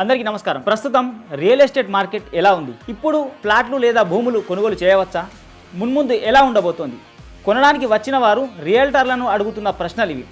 అందరికీ నమస్కారం. ప్రస్తుతం రియల్ ఎస్టేట్ మార్కెట్ ఎలా ఉంది? ఇప్పుడు ఫ్లాట్లు లేదా భూములు కొనుగోలు చేయవచ్చా? మున్ముందు ఎలా ఉండబోతోంది? కొనడానికి వచ్చిన వారు రియల్టర్లను అడుగుతున్న ప్రశ్నలు ఇవి.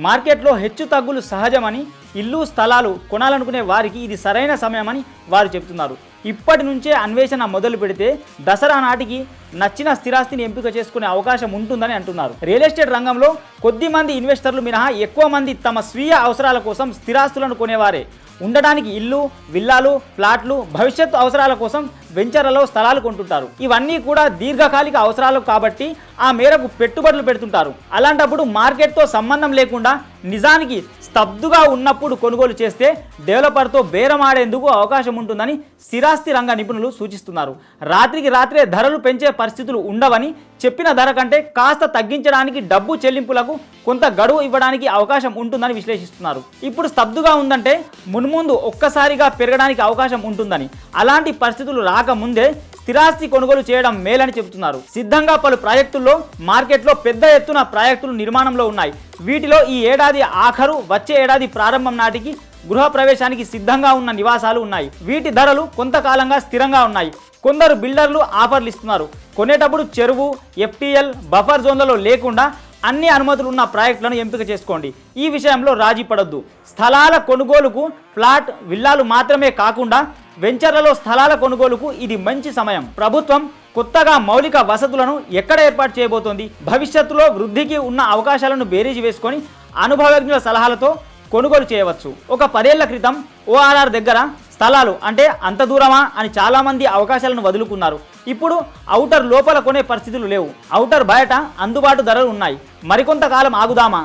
మార్కెట్లో హెచ్చు తగ్గులు సహజమని, ఇల్లు స్థలాలు కొనాలనుకునే వారికి ఇది సరైన సమయమని వారు చెబుతున్నారు. ఇప్పటి నుంచే అన్వేషణ మొదలు పెడితే దసరా నాటికి నచ్చిన స్థిరాస్తిని ఎంపిక చేసుకునే అవకాశం ఉంటుందని అంటున్నారు. రియల్ ఎస్టేట్ రంగంలో కొద్ది మంది ఇన్వెస్టర్లు మినహా ఎక్కువ మంది తమ స్వీయ అవసరాల కోసం స్థిరాస్తులను కొనేవారే. ఉండడానికి ఇల్లు, విల్లాలు, ఫ్లాట్లు, భవిష్యత్తు అవసరాల కోసం వెంచర్లలో స్థలాలు కొంటుంటారు. ఇవన్నీ కూడా దీర్ఘకాలిక అవసరాలు కాబట్టి ఆ మేరకు పెట్టుబడులు పెడుతుంటారు. అలాంటప్పుడు మార్కెట్తో సంబంధం లేకుండా నిజానికి స్తబ్దుగా ఉన్నప్పుడు కొనుగోలు చేస్తే డెవలపర్తో బేరమాడేందుకు అవకాశం ఉంటుందని స్థిరాస్తి రంగ నిపుణులు సూచిస్తున్నారు. రాత్రికి రాత్రే ధరలు పెంచే పరిస్థితులు ఉండవని, చెప్పిన ధర కంటే కాస్త తగ్గించడానికి, డబ్బు చెల్లింపులకు కొంత గడువు ఇవ్వడానికి అవకాశం ఉంటుందని విశ్లేషిస్తున్నారు. ఇప్పుడు స్తబ్దుగా ఉందంటే మున్ముందు ఒక్కసారిగా పెరగడానికి అవకాశం ఉంటుందని, అలాంటి పరిస్థితులు రాకముందే స్థిరాస్తి కొనుగోలు చేయడం మేలని చెబుతున్నారు. సిద్ధంగా పలు ప్రాజెక్టుల్లో మార్కెట్లో పెద్ద ఎత్తున ప్రాజెక్టులు నిర్మాణంలో ఉన్నాయి. వీటిలో ఈ ఏడాది ఆఖరు, వచ్చే ఏడాది ప్రారంభం నాటికి గృహ ప్రవేశానికి సిద్ధంగా ఉన్న నివాసాలు ఉన్నాయి. వీటి ధరలు కొంతకాలంగా స్థిరంగా ఉన్నాయి. కొందరు బిల్డర్లు ఆఫర్లు ఇస్తున్నారు. కొనేటప్పుడు చెరువు, ఎఫ్టీఎల్, బఫర్ జోన్లలో లేకుండా అన్ని అనుమతులు ఉన్న ప్రాజెక్టులను ఎంపిక చేసుకోండి. ఈ విషయంలో రాజీ పడొద్దు. స్థలాల కొనుగోలుకు ఫ్లాట్, విల్లాలు మాత్రమే కాకుండా వెంచర్లలో స్థలాల కొనుగోలుకు ఇది మంచి సమయం. ప్రభుత్వం కొత్తగా మౌలిక వసతులను ఎక్కడ ఏర్పాటు చేయబోతోంది? భవిష్యత్తులో వృద్ధికి ఉన్న అవకాశాలను బేరీజు వేసుకొని అనుభవజ్ఞుల సలహాలతో కొనుగోలు చేయవచ్చు. ఒక 10 ఏళ్ల క్రితం ORR దగ్గర స్థలాలు అంటే అంత దూరమా అని చాలామంది అవకాశాలను వదులుకున్నారు. ఇప్పుడు ఔటర్ లోపల కొనే పరిస్థితులు లేవు. ఔటర్ బయట అందుబాటు ధరలు ఉన్నాయి. మరికొంతకాలం ఆగుదామా?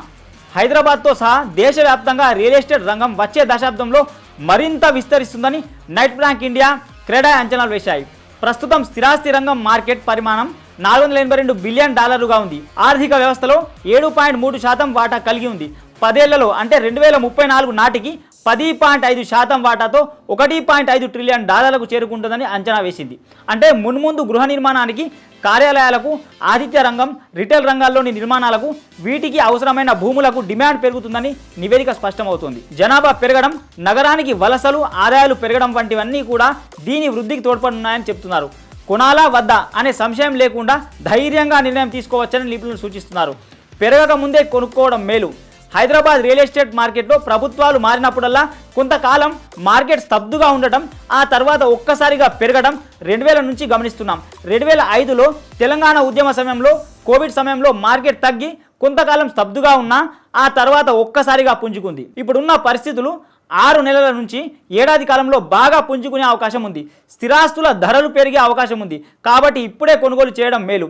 హైదరాబాద్తో సహా దేశవ్యాప్తంగా రియల్ ఎస్టేట్ రంగం వచ్చే దశాబ్దంలో మరింత విస్తరిస్తుందని నైట్ బ్యాంక్ ఇండియా, క్రెడా అంచనాలు వేశాయి. ప్రస్తుతం స్థిరాస్తి రంగం మార్కెట్ పరిమాణం $482 బిలియన్ ఉంది. ఆర్థిక వ్యవస్థలో 7.3% వాటా కలిగి ఉంది. 10 ఏళ్లలో అంటే 2034 నాటికి 10.5% వాటాతో $1.5 ట్రిలియన్ చేరుకుంటుందని అంచనా వేసింది. అంటే మున్ముందు గృహ నిర్మాణానికి, కార్యాలయాలకు, ఆతిథ్య రంగం, రిటైల్ రంగాల్లోని నిర్మాణాలకు, వీటికి అవసరమైన భూములకు డిమాండ్ పెరుగుతుందని నివేదిక స్పష్టమవుతోంది. జనాభా పెరగడం, నగరానికి వలసలు, ఆదాయాలు పెరగడం వంటివన్నీ కూడా దీని వృద్ధికి తోడ్పడుతున్నాయని చెబుతున్నారు. కొనాలా వద్దా అనే సంశయం లేకుండా ధైర్యంగా నిర్ణయం తీసుకోవచ్చని నిపుణులు సూచిస్తున్నారు. పెరగక ముందే కొనుక్కోవడం మేలు. హైదరాబాద్ రియల్ ఎస్టేట్ మార్కెట్లో ప్రభుత్వాలు మారినప్పుడల్లా కొంతకాలం మార్కెట్ స్తబ్దుగా ఉండటం, ఆ తర్వాత ఒక్కసారిగా పెరగడం 2000 నుంచి గమనిస్తున్నాం. 2005లో తెలంగాణ ఉద్యమ సమయంలో, కోవిడ్ సమయంలో మార్కెట్ తగ్గి కొంతకాలం స్తబ్దుగా ఉన్నా ఆ తర్వాత ఒక్కసారిగా పుంజుకుంది. ఇప్పుడున్న పరిస్థితులు 6 నెలల నుంచి ఏడాది కాలంలో బాగా పుంజుకునే అవకాశం ఉంది. స్థిరాస్తుల ధరలు పెరిగే అవకాశం ఉంది. కాబట్టి ఇప్పుడే కొనుగోలు చేయడం మేలు.